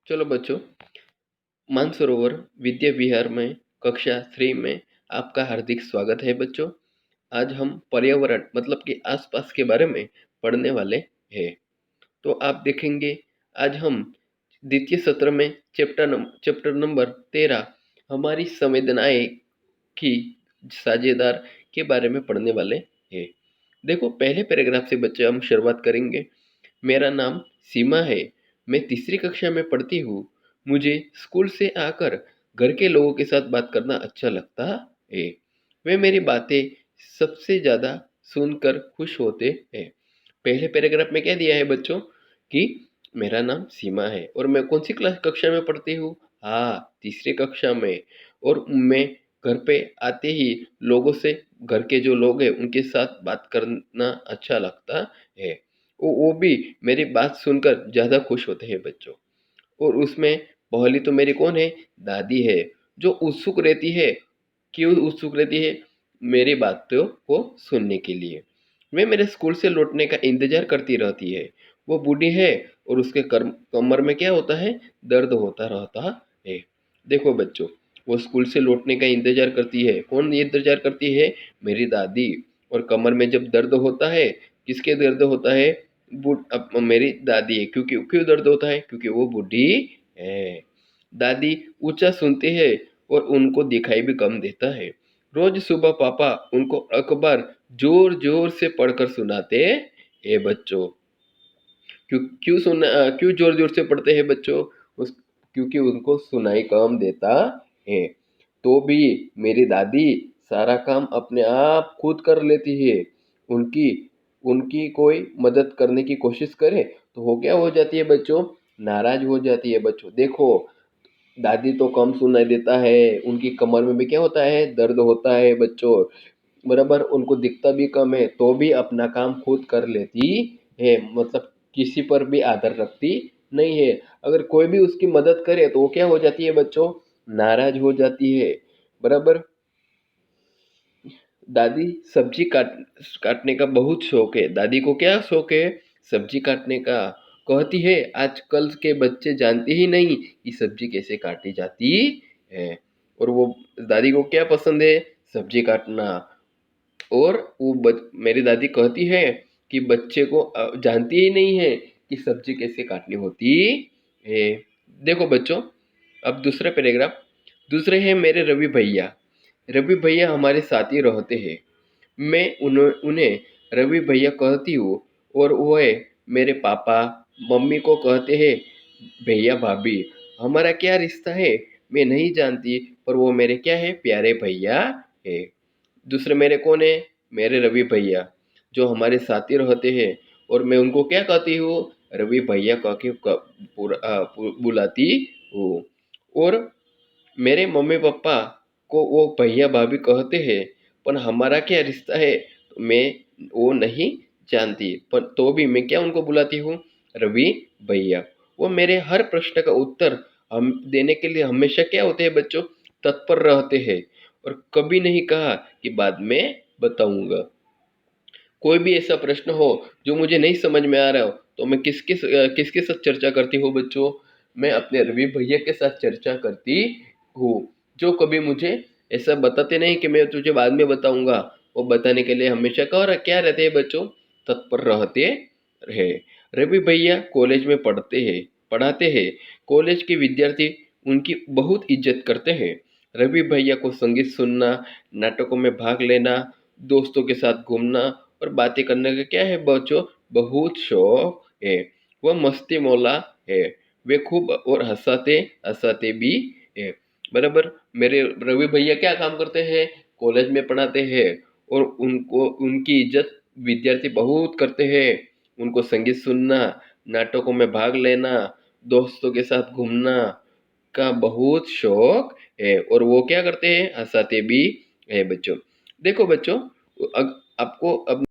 चलो बच्चों, मानसरोवर विद्या विहार में कक्षा 3 में आपका हार्दिक स्वागत है बच्चों। आज हम पर्यावरण मतलब कि आसपास के बारे में पढ़ने वाले हैं। तो आप देखेंगे आज हम द्वितीय सत्र में चैप्टर नंबर 13 हमारी संवेदनाएं की साझेदार के बारे में पढ़ने वाले हैं। देखो, पहले पैराग्राफ से बच्चे हम शुरुआत करेंगे। मेरा नाम सीमा है। मैं तीसरी कक्षा में पढ़ती हूँ। मुझे स्कूल से आकर घर के लोगों के साथ बात करना अच्छा लगता है। वे मेरी बातें सबसे ज़्यादा सुनकर खुश होते हैं। पहले पैराग्राफ में क्या दिया है बच्चों कि मेरा नाम सीमा है और मैं कौन सी क्लास कक्षा में पढ़ती हूँ। हाँ, तीसरी कक्षा में। और मैं घर पे आते ही लोगों से, घर के जो लोग हैं उनके साथ बात करना अच्छा लगता है। वो भी मेरी बात सुनकर ज़्यादा खुश होते हैं बच्चों। और उसमें पहली तो मेरी कौन है, दादी है, जो उत्सुक रहती है। क्यों उत्सुक रहती है? मेरी बातों को सुनने के लिए। वे मेरे स्कूल से लौटने का इंतजार करती रहती है। वो बूढ़ी है और उसके कमर में क्या होता है, दर्द होता रहता है। देखो बच्चों, वो स्कूल से लौटने का इंतजार करती है। कौन इंतजार करती है? मेरी दादी। और कमर में जब दर्द होता है, किसके दर्द होता है? अब मेरी दादी है। क्योंकि क्यों दर्द होता है? क्योंकि वो बूढ़ी है। दादी ऊंचा सुनती है और उनको दिखाई भी कम देता है। रोज सुबह पापा उनको अखबार जोर जोर से पढ़कर सुनाते हैं बच्चों। क्यों जोर जोर से पढ़ते हैं बच्चों? उस क्योंकि उनको सुनाई कम देता है। तो भी मेरी दादी सारा काम अपने आप खुद कर लेती है। उनकी उनकी कोई मदद करने की कोशिश करे तो वो क्या हो जाती है बच्चों, नाराज हो जाती है बच्चों। देखो, दादी तो कम सुनाई देता है, उनकी कमर में भी क्या होता है, दर्द होता है बच्चों। बराबर, उनको दिखता भी कम है तो भी अपना काम खुद कर लेती है। मतलब किसी पर भी आदर रखती नहीं है। अगर कोई भी उसकी मदद करे तो वो क्या हो जाती है बच्चों, नाराज हो जाती है। बराबर। दादी सब्जी काटने का बहुत शौक है। दादी को क्या शौक है? सब्जी काटने का। कहती है आजकल के बच्चे जानते ही नहीं कि सब्जी कैसे काटी जाती है। और वो दादी को क्या पसंद है? सब्जी काटना। और वो मेरी दादी कहती है कि बच्चे को जानती ही नहीं है कि सब्जी कैसे काटनी होती है। देखो बच्चों, अब दूसरा पैराग्राफ। दूसरे हैं मेरे रवि भैया। रवि भैया हमारे साथ ही रहते हैं। मैं उन्हें रवि भैया कहती हूँ और वह मेरे पापा मम्मी को कहते हैं भैया भाभी। हमारा क्या रिश्ता है मैं नहीं जानती, पर वो मेरे क्या है, प्यारे भैया है। दूसरे मेरे कौन है? मेरे रवि भैया, जो हमारे साथी रहते हैं। और मैं उनको क्या कहती हूँ, रवि भैया कह के बुलाती हूँ। और मेरे मम्मी पापा को वो भैया भाभी कहते हैं, पर हमारा क्या रिश्ता है तो मैं वो नहीं जानती, पर तो भी मैं क्या उनको बुलाती हूँ, रवि भैया। वो मेरे हर प्रश्न का उत्तर हम देने के लिए हमेशा क्या होते हैं बच्चों, तत्पर रहते हैं। और कभी नहीं कहा कि बाद में बताऊंगा। कोई भी ऐसा प्रश्न हो जो मुझे नहीं समझ में आ रहा हो तो मैं किसके साथ चर्चा करती हूँ बच्चों, मैं अपने रवि भैया के साथ चर्चा करती हूँ। जो कभी मुझे ऐसा बताते नहीं कि मैं तुझे बाद में बताऊंगा, वो बताने के लिए हमेशा क्या रहते हैं बच्चों, तत्पर रहते रहे। रवि भैया कॉलेज में पढ़ाते हैं। कॉलेज के विद्यार्थी उनकी बहुत इज्जत करते हैं। रवि भैया को संगीत सुनना, नाटकों में भाग लेना, दोस्तों के साथ घूमना और बातें करने का क्या है बच्चों, बहुत शौक है। वह मस्ती मौला है। वे खूब और हंसाते हंसाते भी है। बराबर। मेरे रवि भैया क्या काम करते हैं, कॉलेज में पढ़ाते हैं। और उनको उनकी इज्जत विद्यार्थी बहुत करते हैं। उनको संगीत सुनना, नाटकों में भाग लेना, दोस्तों के साथ घूमना का बहुत शौक है। और वो क्या करते हैं, हंसाते भी है बच्चों। देखो बच्चों, आपको अब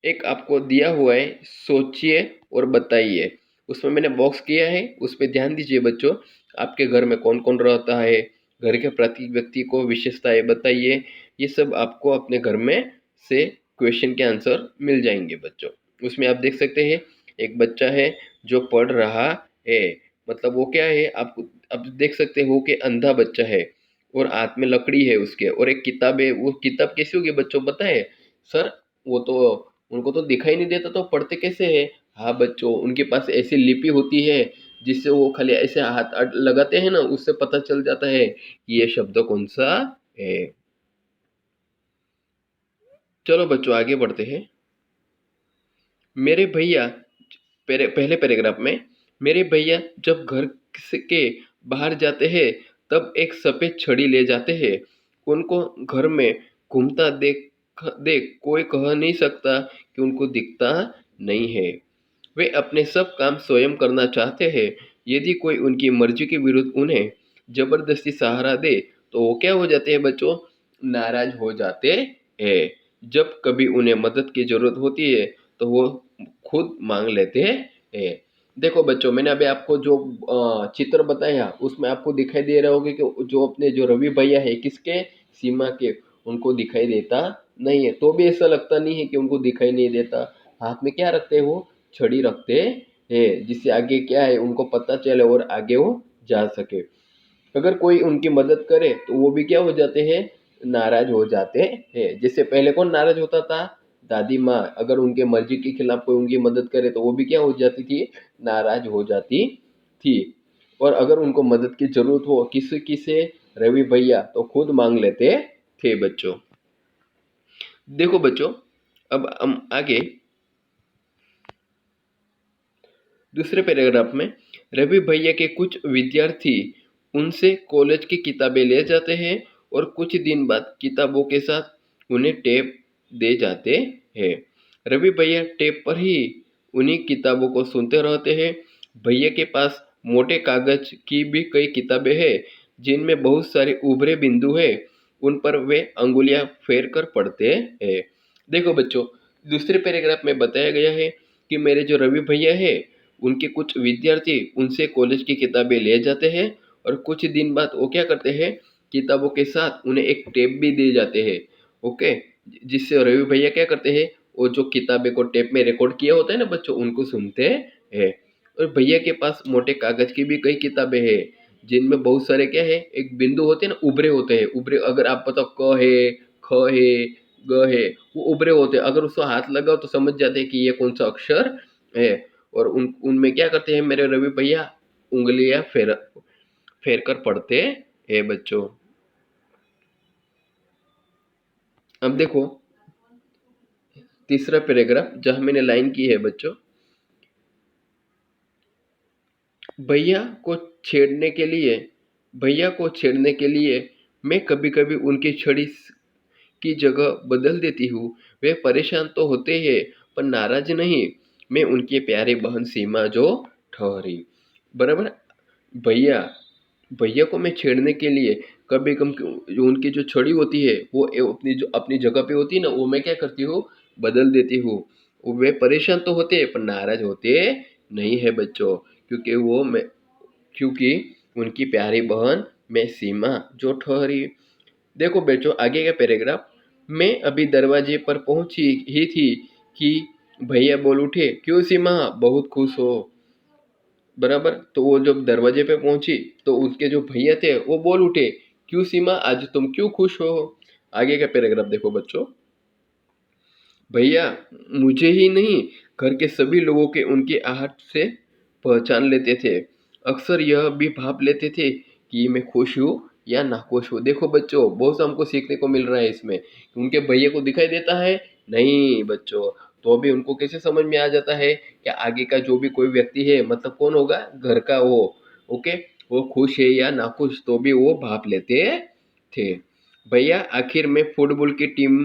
एक आपको दिया हुआ है, सोचिए और बताइए। उसमें मैंने बॉक्स किया है, उस पर ध्यान दीजिए बच्चों। आपके घर में कौन कौन रहता है, घर के प्रत्येक व्यक्ति को विशेषताएं बताइए। ये सब आपको अपने घर में से क्वेश्चन के आंसर मिल जाएंगे बच्चों। उसमें आप देख सकते हैं एक बच्चा है जो पढ़ रहा है, मतलब वो क्या है, आप अब देख सकते हो कि अंधा बच्चा है और हाथ में लकड़ी है उसके और एक किताब है। वो किताब कैसी होगी बच्चों पता है? सर वो तो उनको तो दिखाई नहीं देता तो पढ़ते कैसे है? हाँ बच्चों, उनके पास ऐसी लिपि होती है जिससे वो खाली ऐसे हाथ लगाते हैं ना, उससे पता चल जाता है कि ये शब्द कौन सा है। चलो बच्चों आगे बढ़ते हैं। मेरे भैया, पहले पैराग्राफ में, मेरे भैया जब घर के बाहर जाते हैं तब एक सफेद छड़ी ले जाते हैं। उनको घर में घूमता देख देख कोई कह नहीं सकता कि उनको दिखता नहीं है। वे अपने सब काम स्वयं करना चाहते हैं। यदि कोई उनकी मर्जी के विरुद्ध उन्हें जबरदस्ती सहारा दे तो वो क्या हो जाते हैं बच्चों? नाराज हो जाते हैं। जब कभी उन्हें मदद की जरूरत होती है तो वो खुद मांग लेते हैं। देखो बच्चों, मैंने अभी आपको जो चित्र बताया उसमें आपको दिखाई दे रहा होगा कि जो अपने जो रवि भैया है किसके, सीमा के, उनको दिखाई देता नहीं है। तो भी ऐसा लगता नहीं है कि उनको दिखाई नहीं देता। हाथ में क्या रखते हैं वो? छड़ी रखते हैं, जिससे आगे क्या है उनको पता चले और आगे वो जा सके। अगर कोई उनकी मदद करे तो वो भी क्या हो जाते हैं? नाराज हो जाते हैं। जिससे पहले कौन नाराज होता था? दादी माँ। अगर उनके मर्जी के खिलाफ कोई उनकी मदद करे तो वो भी क्या हो जाती थी? नाराज हो जाती थी। और अगर उनको मदद की जरूरत हो किसी की से, रवि भैया तो खुद मांग लेते थे बच्चों। देखो बच्चों, अब हम आगे दूसरे पैराग्राफ में, रवि भैया के कुछ विद्यार्थी उनसे कॉलेज की किताबें ले जाते हैं और कुछ दिन बाद किताबों के साथ उन्हें टेप दे जाते हैं। रवि भैया टेप पर ही उन्हीं किताबों को सुनते रहते हैं। भैया के पास मोटे कागज की भी कई किताबें हैं जिनमें बहुत सारे उभरे बिंदु हैं। उन पर वे अंगुलियां फेर कर पढ़ते हैं। देखो बच्चों, दूसरे पैराग्राफ में बताया गया है कि मेरे जो रवि भैया है उनके कुछ विद्यार्थी उनसे कॉलेज की किताबें ले जाते हैं और कुछ दिन बाद वो क्या करते हैं, किताबों के साथ उन्हें एक टेप भी दे जाते हैं। ओके, जिससे रवि भैया क्या करते हैं, वो जो किताबें को टेप में रिकॉर्ड किया होता है ना बच्चों, उनको सुनते हैं। और भैया के पास मोटे कागज की भी कई किताबें हैं जिनमें बहुत सारे क्या है, एक बिंदु होते हैं ना, उभरे होते हैं। उभरे, अगर आप बताओ क है, ख है, ग है, वो उभरे होते हैं। अगर उसको हाथ लगाओ तो समझ जाते हैं कि ये कौन सा अक्षर है। और उनमें क्या करते हैं मेरे रवि भैया? उंगलियां फेर फेर कर पढ़ते हैं बच्चों। अब देखो तीसरा पैराग्राफ जहां मैंने लाइन की है बच्चों, भैया को छेड़ने के लिए भैया को छेड़ने के लिए मैं कभी कभी उनकी छड़ी की जगह बदल देती हूँ। वे परेशान तो होते हैं पर नाराज नहीं। मैं उनकी प्यारी बहन सीमा जो ठहरी। बराबर। भैया भैया को मैं छेड़ने के लिए कभी कम जो उनकी जो छड़ी होती है वो अपनी जो अपनी जगह पे होती है ना, वो मैं क्या करती हूँ, बदल देती हूँ। वे परेशान तो होते हैं पर नाराज होते नहीं है बच्चों, क्योंकि वो मैं क्योंकि उनकी प्यारी बहन मैं सीमा जो ठहरी। देखो बच्चों आगे का पैराग्राफ, मैं अभी दरवाजे पर पहुंची ही थी कि भैया बोल उठे, क्यों सीमा बहुत खुश हो? बराबर। तो वो जब दरवाजे पे पहुंची तो उसके जो भैया थे वो बोल उठे, क्यों सीमा आज तुम क्यों खुश हो? आगे का पैराग्राफ देखो बच्चों, भैया मुझे ही नहीं, घर के सभी लोगों के उनके आहट से पहचान लेते थे। अक्सर यह भी भाप लेते थे कि मैं खुश हूँ या नाखुश हूँ। देखो बच्चों, बहुत सा हमको सीखने को मिल रहा है इसमें। उनके भैया को दिखाई देता है नहीं बच्चों, तो भी उनको कैसे समझ में आ जाता है कि आगे का जो भी कोई व्यक्ति है, मतलब कौन होगा, घर का वो। ओके, वो खुश है या नाखुश तो भी वो भाप लेते थे। भैया आखिर में फुटबॉल की टीम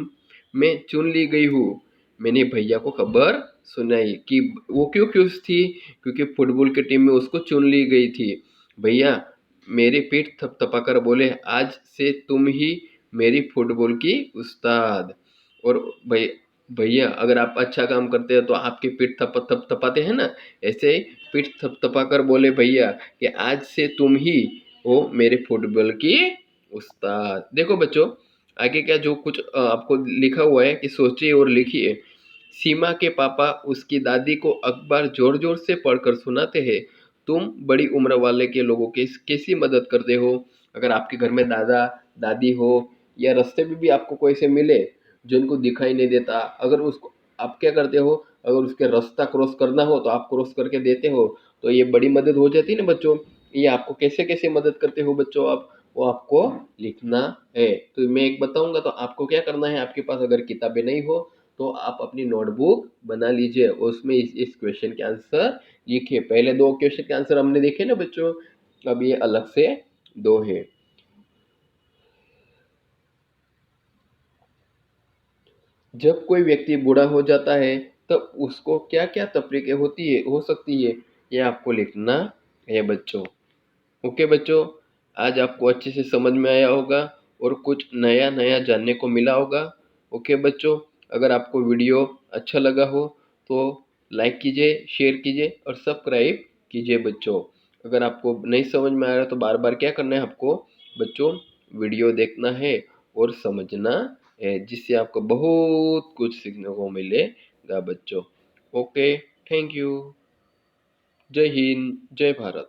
में चुन ली गई हूँ। मैंने भैया को खबर सुनाई कि वो क्यों खुश थी, क्योंकि फुटबॉल की टीम में उसको चुन ली गई थी। भैया मेरी पीठ थपथपाकर बोले, आज से तुम ही मेरी फुटबॉल की उस्ताद। और भैया अगर आप अच्छा काम करते हैं तो आपकी पीठ थपथपाते हैं ना, ऐसे ही पीठ थपथपाकर बोले भैया कि आज से तुम ही हो मेरे फुटबॉल की उस्ताद। देखो बच्चों आगे क्या जो कुछ आपको लिखा हुआ है कि सोचिए और लिखिए। सीमा के पापा उसकी दादी को अखबार जोर जोर से पढ़कर सुनाते हैं। तुम बड़ी उम्र वाले के लोगों की कैसी मदद करते हो? अगर आपके घर में दादा दादी हो या रास्ते में भी आपको कोई से मिले जिनको दिखाई नहीं देता, अगर उसको आप क्या करते हो? अगर उसके रास्ता क्रॉस करना हो तो आप क्रॉस करके देते हो, तो ये बड़ी मदद हो जाती है ना बच्चों। ये आपको कैसे कैसे मदद करते हो बच्चों आप, वो आपको लिखना है। तो मैं एक बताऊंगा, तो आपको क्या करना है, आपके पास अगर किताबें नहीं हो तो आप अपनी नोटबुक बना लीजिए, उसमें इस क्वेश्चन के आंसर लिखिए। पहले दो क्वेश्चन के आंसर हमने देखे ना बच्चों, अब ये अलग से दो है। जब कोई व्यक्ति बूढ़ा हो जाता है तब उसको क्या क्या तकलीफें होती है हो सकती है, ये आपको लिखना है बच्चों। ओके बच्चों, आज आपको अच्छे से समझ में आया होगा और कुछ नया नया जानने को मिला होगा। ओके बच्चों, अगर आपको वीडियो अच्छा लगा हो तो लाइक कीजिए, शेयर कीजिए और सब्सक्राइब कीजिए बच्चों। अगर आपको नहीं समझ में आ रहा तो बार बार क्या करना है आपको बच्चों, वीडियो देखना है और समझना है, जिससे आपको बहुत कुछ सीखने को मिलेगा बच्चों। Okay, thank you. जय हिंद, जय भारत।